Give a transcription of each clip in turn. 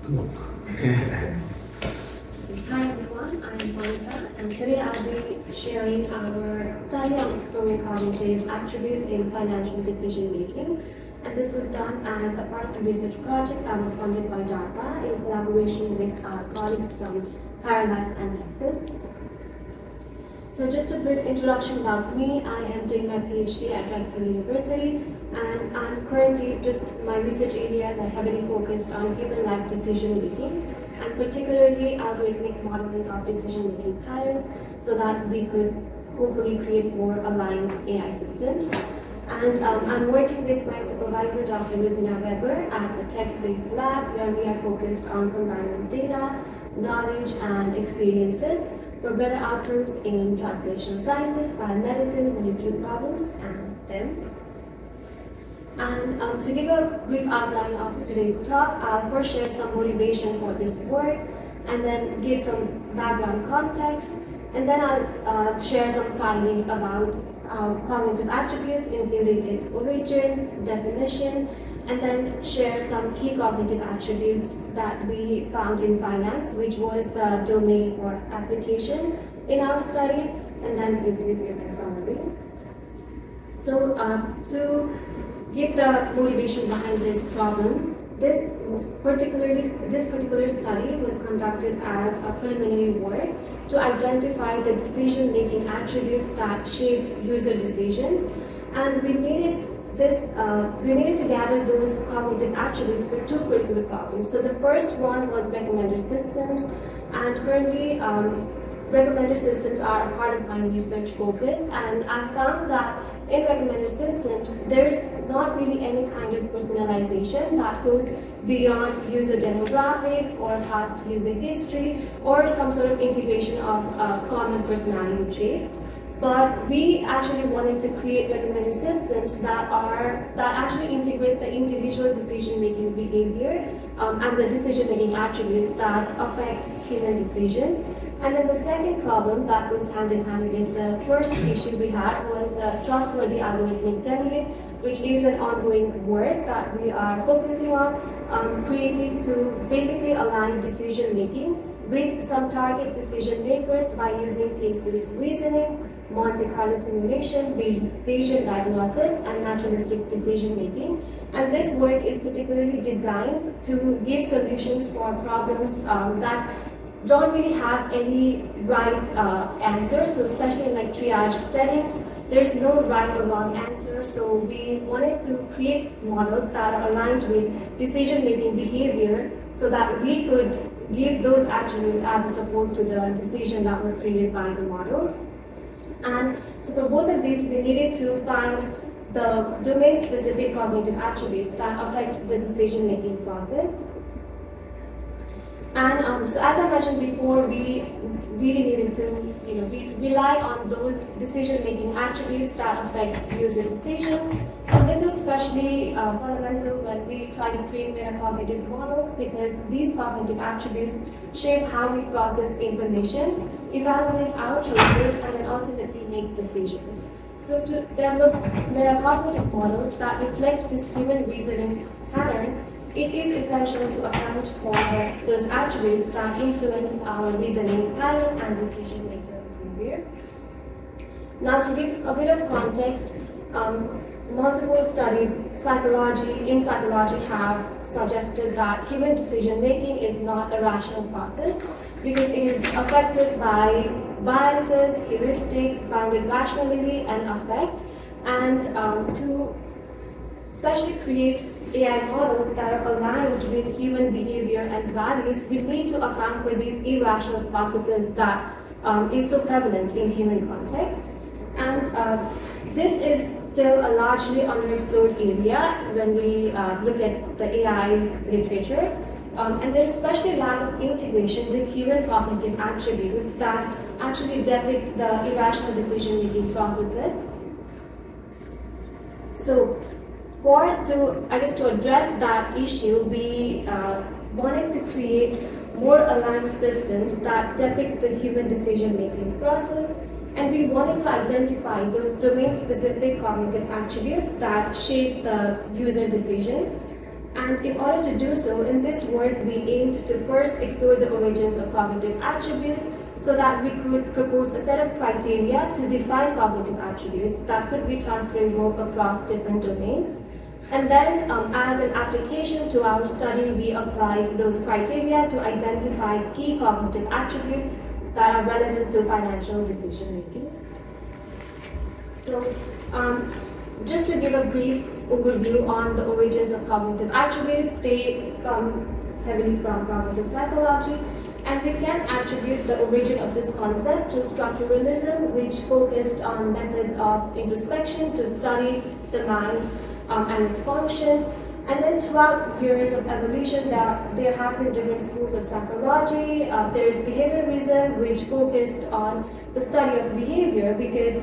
Hi everyone, I'm Monica, and today I'll be sharing our study on exploring cognitive attributes in financial decision making. And this was done as a part of the research project that was funded by DARPA in collaboration with our colleagues from Parallax and Nexus. So just a brief introduction about me. I am doing my PhD at Drexel University, and I'm currently my research areas are heavily focused on human-like decision making, and particularly algorithmic modeling of decision-making patterns so that we could hopefully create more aligned AI systems. And I'm working with my supervisor, Dr. Rosina Weber, at the text-based lab where we are focused on combining data, knowledge, and experiences for better outcomes in translational sciences, biomedicine, molecular problems, and STEM. And to give a brief outline of today's talk, I'll first share some motivation for this work, and then give some background context, and then I'll share some findings about cognitive attributes, including its origins, definition, and then share some key cognitive attributes that we found in finance, which was the domain for application in our study, and then review the summary. So to give the motivation behind this problem, this particular study was conducted as a preliminary work to identify the decision-making attributes that shape user decisions, and we needed to gather those cognitive attributes for two particular problems. So the first one was recommender systems, and currently recommender systems are a part of my research focus, and I found that in recommender systems, there is not really any kind of personalization that goes beyond user demographic or past user history or some sort of integration of common personality traits. But we actually wanted to create recommender systems that actually integrate the individual decision-making behavior and the decision-making attributes that affect human decision. And then the second problem that goes hand in hand with the first issue we had was the trustworthy algorithmic delegate, which is an ongoing work that we are focusing on creating to basically align decision-making with some target decision makers by using case-based reasoning, Monte Carlo simulation, Bayesian diagnosis, and naturalistic decision making. And this work is particularly designed to give solutions for problems that don't really have any right answer. So especially in like triage settings, there's no right or wrong answer. So we wanted to create models that are aligned with decision-making behavior so that we could give those attributes as a support to the decision that was created by the model. And so for both of these, we needed to find the domain-specific cognitive attributes that affect the decision-making process. And so as I mentioned before, we really needed to rely on those decision-making attributes that affect user decision. And this is especially fundamental when we try to create metacognitive models, because these cognitive attributes shape how we process information, evaluate our choices, and then ultimately make decisions. So to develop metacognitive models that reflect this human reasoning pattern, it is essential to account for those attributes that influence our reasoning pattern and decision-making behavior. Now, to give a bit of context, multiple studies in psychology have suggested that human decision-making is not a rational process because it is affected by biases, heuristics, bounded rationality, and affect. And to especially create AI models that are aligned with human behavior and values, we need to account for these irrational processes that is so prevalent in human context. And this is still a largely underexplored area when we look at the AI literature. And there's especially lack of integration with human cognitive attributes that actually depict the irrational decision-making processes. So, to address that issue, we wanted to create more aligned systems that depict the human decision-making process, and we wanted to identify those domain-specific cognitive attributes that shape the user decisions. And in order to do so, in this work, we aimed to first explore the origins of cognitive attributes so that we could propose a set of criteria to define cognitive attributes that could be transferable across different domains. And then, as an application to our study, we applied those criteria to identify key cognitive attributes that are relevant to financial decision making. So, just to give a brief overview on the origins of cognitive attributes, they come heavily from cognitive psychology, and we can attribute the origin of this concept to structuralism, which focused on methods of introspection to study the mind and its functions. And then throughout years of evolution, there have been different schools of psychology. There is behaviorism, which focused on the study of behavior because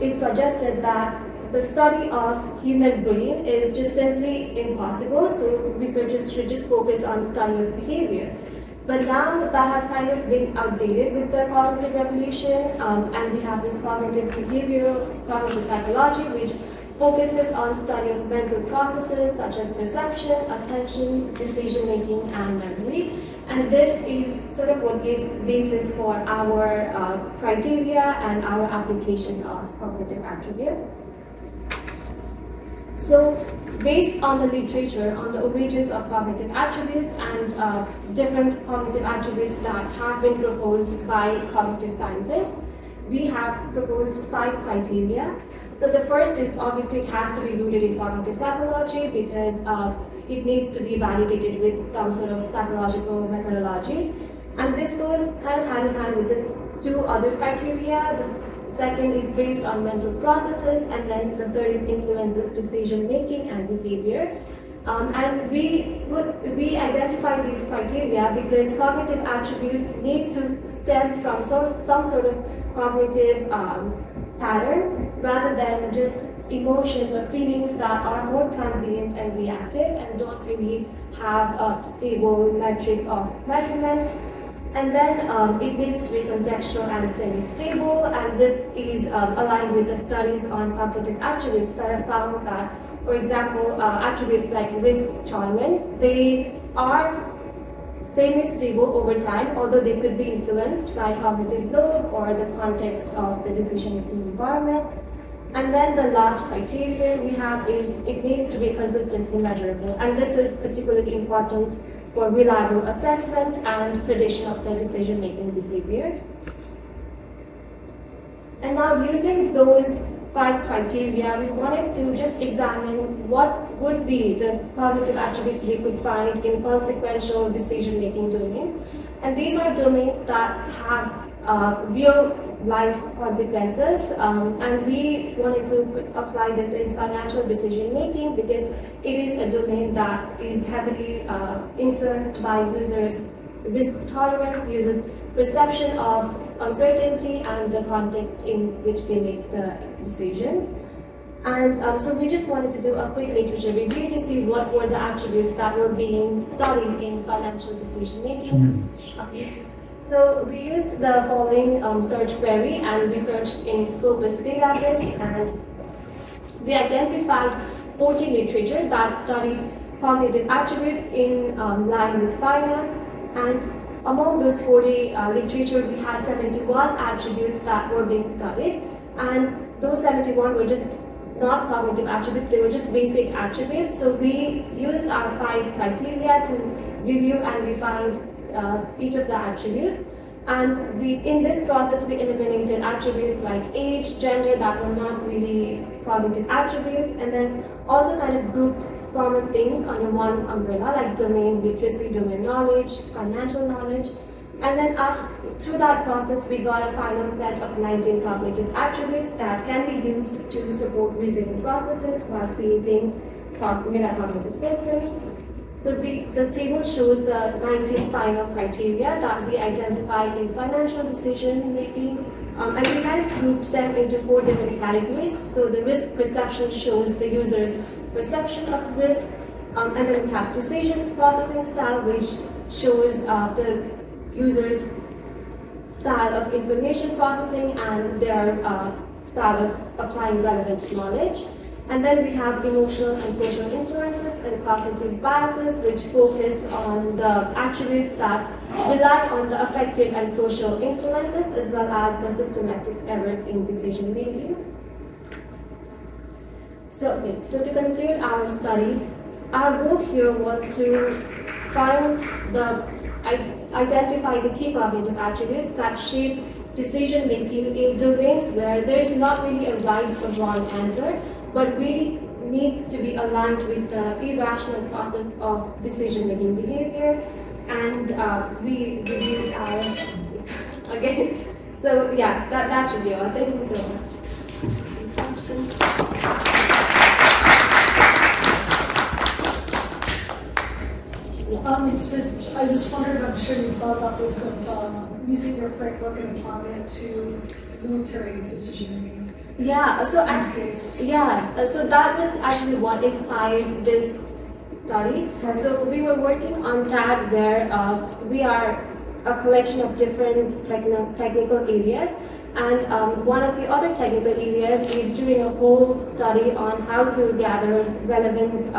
it suggested that the study of human brain is just simply impossible, so researchers should just focus on the study of behavior. But now that has kind of been outdated with the cognitive revolution, and we have this cognitive psychology, which focuses on study of mental processes such as perception, attention, decision-making, and memory. And this is sort of what gives basis for our criteria and our application of cognitive attributes. So, based on the literature on the origins of cognitive attributes and different cognitive attributes that have been proposed by cognitive scientists, we have proposed 5 criteria. So the first is obviously it has to be rooted in cognitive psychology because it needs to be validated with some sort of psychological methodology. And this goes kind of hand in hand with these 2 other criteria. The second is based on mental processes, and then the third is influences decision making and behavior. And we identify these criteria because cognitive attributes need to stem from some sort of cognitive pattern rather than just emotions or feelings that are more transient and reactive and don't really have a stable metric of measurement. And then it needs to be contextual and semi-stable, and this is aligned with the studies on cognitive attributes that have found that, for example, attributes like risk tolerance, they are semi-stable over time, although they could be influenced by cognitive load or the context of the decision-making environment. And then the last criteria we have is it needs to be consistently measurable, and this is particularly important for reliable assessment and prediction of the decision-making behavior. And now, using those 5 criteria, we wanted to just examine what would be the cognitive attributes we could find in consequential decision-making domains. And these are domains that have real-life consequences, and we wanted to apply this in financial decision-making because it is a domain that is heavily influenced by users' risk tolerance, users' perception of uncertainty, and the context in which they make the decisions. And so we just wanted to do a quick literature review to see what were the attributes that were being studied in financial decision making. Okay. So we used the following search query and we searched in Scopus database, and we identified 40 literature that studied cognitive attributes in line with finance. And among those 40 literature, we had 71 attributes that were being studied, and those 71 were just not cognitive attributes, they were just basic attributes. So we used our 5 criteria to review and refine each of the attributes. And in this process, we eliminated attributes like age, gender that were not really cognitive attributes, and then also kind of grouped common things under one umbrella, like domain literacy, domain knowledge, financial knowledge. And then through that process, we got a final set of 19 cognitive attributes that can be used to support reasoning processes while creating metacognitive systems. So the table shows the 19 final criteria that we identified in financial decision making, and we kind of grouped them into 4 different categories. So the risk perception shows the user's perception of risk, and then we have decision processing style, which shows the user's style of information processing and their style of applying relevant knowledge. And then we have emotional and social influences and cognitive biases, which focus on the attributes that rely on the affective and social influences, as well as the systematic errors in decision making. So to conclude our study, our goal here was to identify the key cognitive attributes that shape decision making in domains where there is not really a right or wrong answer, but really needs to be aligned with the irrational process of decision making behavior. And we reviewed our, okay, so yeah, that should be all. Thank you so much. Any questions? So I just wondered, I'm sure you thought about this, of using your framework and applying it to military decision making. Yeah, so In this case. so that was actually what inspired this study. Right. So we were working on TAD, where we are a collection of different technical areas, and one of the other technical areas is doing a whole study on how to gather relevant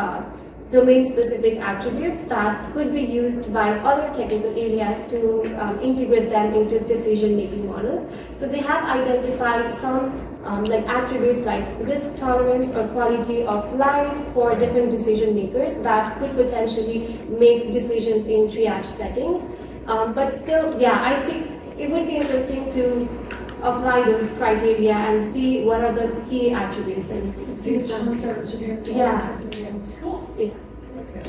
domain-specific attributes that could be used by other technical areas to integrate them into decision-making models. So they have identified some attributes like risk tolerance or quality of life for different decision makers that could potentially make decisions in triage settings. But still, yeah, I think it would be interesting to apply those criteria and see what are the key attributes and See the balance out to the school. Yeah. Okay.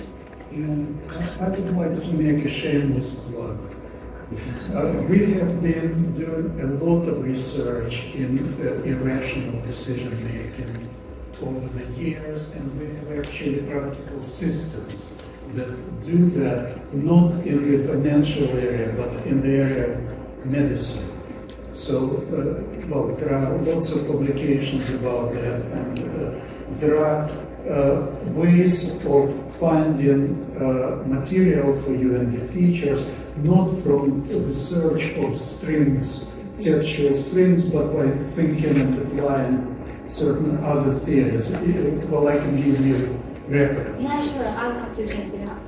I would like to make a shameless plug. We have been doing a lot of research in irrational decision making over the years, and we have actually practical systems that do that, not in the financial area, but in the area of medicine. So, there are lots of publications about that, and there are ways of finding material for you and the features, not from the search of strings, textual strings, but by thinking and applying certain other theories. Well, I can give you references. Yeah, sure. I'll have to check it out.